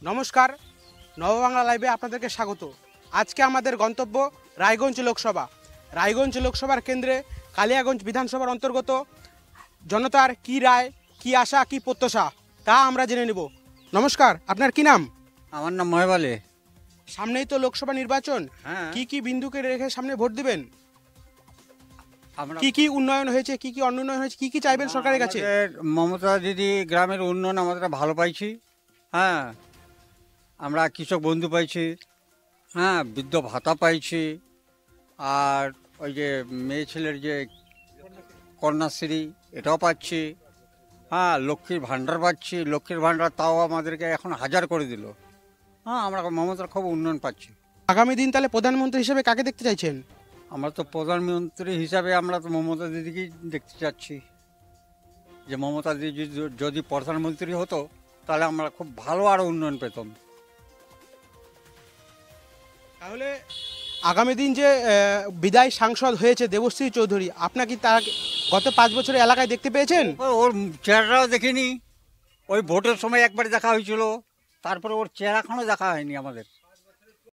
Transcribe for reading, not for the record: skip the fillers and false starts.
নমস্কার, নববাংলা লাইভে আপনাদেরকে স্বাগত। আজকে আমাদের গন্তব্য রায়গঞ্জ লোকসভা। রায়গঞ্জ লোকসভার কেন্দ্রে কালিয়াগঞ্জ বিধানসভার অন্তর্গত জনতার কি রায়, কি আশা, কি প্রত্যাশা তা আমরা জেনে নেব। নমস্কার, আপনার কি নাম? আমার নাম মহেব আলী। সামনেই তো লোকসভা নির্বাচন, হ্যাঁ। কি কি বিন্দুকে রেখে সামনে ভোট দিবেন? আমরা কি কি উন্নয়ন হয়েছে, কি কি অনুন্নয়ন হয়েছে, কি কি চাইবেন সরকারের কাছে? আমাদের মমতা দিদি গ্রামের উন্নয়ন আমাদের ভালো পাইছি। হ্যাঁ, আমরা কৃষক বন্ধু পাইছি। হ্যাঁ, বৃদ্ধ ভাতা পাইছি। আর ওই যে মেয়ে ছেলের যে কন্যাশ্রী এটাও পাচ্ছি। হ্যাঁ, লক্ষ্মীর ভাণ্ডার পাচ্ছি। লক্ষ্মীর ভাণ্ডার তাও আমাদেরকে এখন 1000 করে দিল। হ্যাঁ, আমরা মমতার খুব উন্নয়ন পাচ্ছি। আগামী দিন তাহলে প্রধানমন্ত্রী হিসেবে কাকে দেখতে চাইছেন? আমরা তো প্রধানমন্ত্রী হিসাবে আমরা তো মমতা দিদিকেই দেখতে চাচ্ছি। যে মমতা দিদি যদি প্রধানমন্ত্রী হতো তাহলে আমরা খুব ভালো আরও উন্নয়ন পেতাম। তাহলে আগামী দিন যে বিদায় সাংসদ হয়েছে দেবশ্রী চৌধুরী, আপনার কি তার গত 5 বছরে এলাকায় দেখতে পেয়েছেন? ওর চেহারাও দেখিনি। ওই ভোটের সময় একবার দেখা হয়েছিল, তারপরে ওর চেহারা এখনও দেখা হয়নি আমাদের।